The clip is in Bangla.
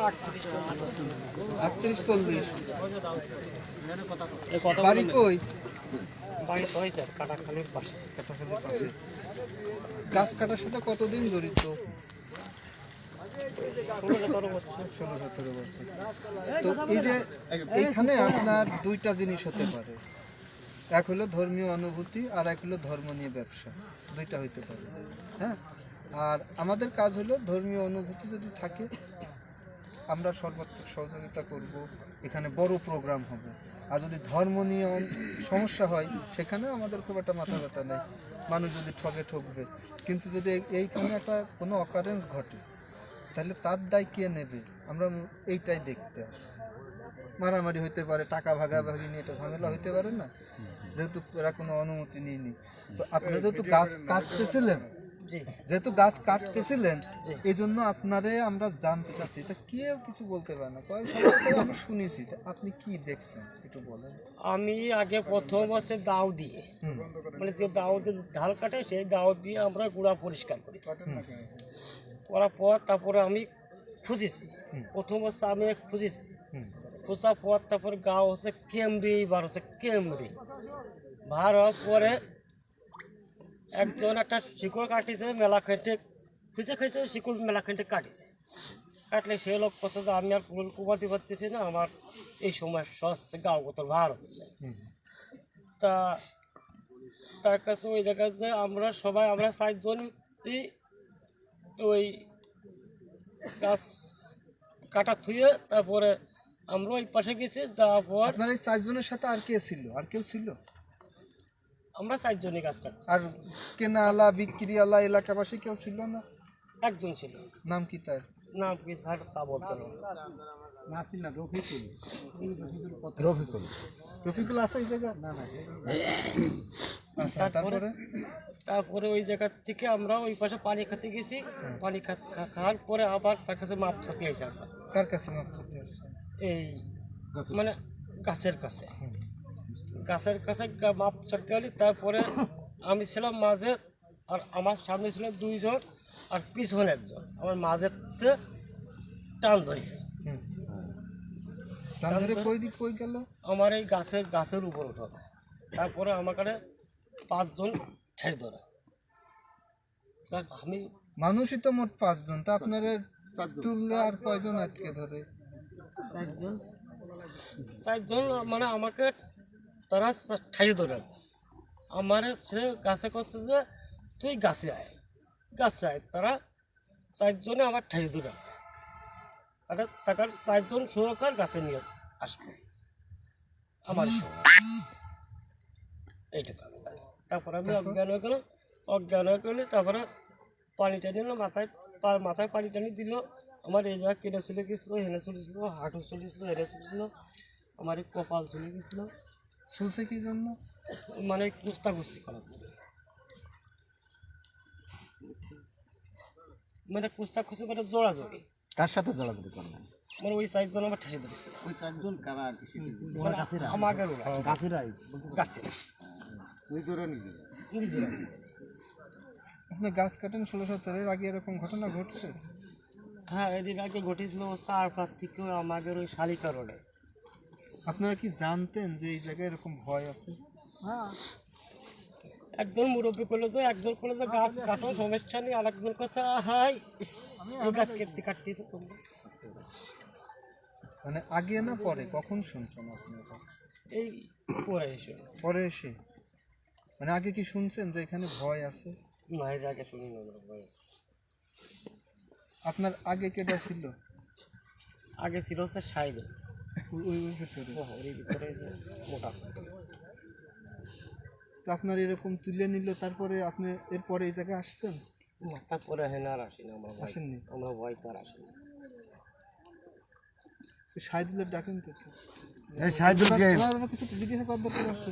38-40। বাড়ি কই? বাড়ি হয়েছে কাটাখালির পাশে। কাটাখালির পাশে। গাছ কাটার সাথে কতদিন জড়িত? 16-17 বছর। 16-17 বছর। তো এই যে এখানে আপনার দুইটা জিনিস হতে পারে, এক হলো ধর্মীয় অনুভূতি আর এক হলো ধর্ম নিয়ে ব্যবসা, দুইটা হইতে পারে। হ্যাঁ, আর আমাদের কাজ হলো ধর্মীয় অনুভূতি যদি থাকে আমরা সর্বাত্মক সহযোগিতা করব, এখানে বড় প্রোগ্রাম হবে। আর যদি ধর্ম নিয়ে সমস্যা হয় সেখানে আমাদের খুব একটা মাথা ব্যথা নেই, মানুষ যদি ঠকবে। কিন্তু যদি এইখানে একটা কোনো অকারেন্স ঘটে তাহলে তার দায় কে নেবে, আমরা এইটাই দেখতে আসছি। মারামারি হইতে পারে, টাকা ভাগাভাগি নিয়ে এটা ঝামেলা হইতে পারে না, যেহেতু এরা কোনো অনুমতি নিয়নি। তো আপনারা যেহেতু গাছ কাটতেছিলেন এই জন্য আপনারে আমরা জানতে চাচ্ছি, এটা কেউ কিছু বলতে পারে না, আমি শুনেছি। আপনি কি দেখছেন একটু বলেন। আমি আগে প্রথম হচ্ছে দাও দিয়ে, মানে যে দাও দিয়ে ঢাল কাটে সেই দাও দিয়ে আমরা গুঁড়া পরিষ্কার করি। করার পর তারপরে আমি খুঁজেছি, প্রথম হচ্ছে আমি খুঁজেছি, খোঁজার পর তারপরে গাও হচ্ছে কেমরি, বার হচ্ছে কেমরি বার হওয়ার পরে একজন একটা শিকড় কাটিছে, মেলা খেটে খুঁজে শিকড় মেলা খেটে কাটিছে। কাটলে সে লোক পছন্দ আমি আর কুমাতে পারতেছি না, আমার এই সমস্যা হচ্ছে, গাও কত ভার হচ্ছে। তা তার কাছে ওই জায়গায় যে আমরা 4জনই ওই গাছ কাটা থুয়ে তারপরে আমরা ওই পাশে গেছি, যাওয়ার পর আপনার এই 4 জনের সাথে আর কে ছিল? আর কেউ ছিল? আমরা 4জনই গাছ কাটছি। আর কেনাওয়ালা বিক্রিওয়ালা এলাকাবাসী কেউ ছিল না? একজন ছিল। নাম কি তার? নাম কি স্যার তা বলতে না। রফিকুল আছে এই জায়গা? না। আচ্ছা, তারপরে ওই জায়গা থেকে আমরা ওই পাশে পানি খেতে গেছি। পানি খাওয়ার পরে আবার তার কাছে মাপ চাতে আইছি আমরা। কার কাছে মাপ চাতে আসছে? এই মানে গাছের কাছে মাপ চাতে গেলি। তারপরে আমি ছিলাম মাঝে, আর আমার সামনে ছিল 2 জন আর পিছনে একজন। আমার মাঝের টান ধরেছে, কই গেল? আমার এই গাছের উপর উঠো। তারপরে আমার কাছে 5 জন ছেড়ে ধরে। আমি মানুষই তো মোট 5 জন, তা আপনারা তুললে আর কয়জন আটকে ধরে? 4 জন মানে আমাকে তারা ছেড়ে ধরে। আমার সে গাছে করছে যে তুই গাছে আয়। তারা 4 জনে আমার ছেড়ে ধরে। তার 4 জন সুরক্ষার গাছে নিয়ে আসবে আমার সঙ্গে। এইটুকু আমি জানি। তারপরে আমি অজ্ঞান হয়ে গেলে তারপরে পানি টানি মাথায় পানি টানি দিল। আমার এই জায়গা কেটে চলে গেছিলো, হেনে চলেছিল, হাঁটু চলেছিল, হেনে চলেছিল, আমার এই কপাল চলে গেছিলো। শুনছে কি জন্য? মানে কুস্তি করার মানে কুস্তি মানে জোড়াজোড়ি। কার সাথে জড়াজড়ি করলেন? মানে ওই 4 জন আমার ঠেসে ধরেছিল। ওই 4 জন কারা আর কি? আমাকে গাছে নিজেরা। আপনি গাছ কাটেন 16-17 আগে এরকম ঘটনা ঘটছে? হ্যাঁ, এদিন আগে ঘটেছিল 4 থেকে আমাদের ওই শালিকা রোডে। আপনারা কি জানতেন যে এই জায়গায় এরকম ভয় আছে? হ্যাঁ, একজন মুরব্বী করলো যে, একজন করলো যে গাছ কাটো সমস্যা নেই, আর একজন করছে হাই এই গাছ কাটতেছে তোমরা। মানে আগে না পরে? কখন শুনছেন আপনারা? এই পরে এসে মানে আগে কি শুনছেন যে এখানে ভয় আছে? না, এর আগে শুনি না ভয় আছে। আপনার আগে কেটা ছিল? আগে ছিল হচ্ছে সাইড ওই ভিতরে মোটা। তো আপনার এরকম তুলে নিল, তারপরে আপনি এরপরে এই জায়গায় আসছেন? তারপরে আর আসি না, আমরা আসেননি? আমরা ভয় তো আর আসি না। শাহিদুলের ডাকেন তো। শাহিদুল কিছু জিজ্ঞাসা করার দরকার আছে?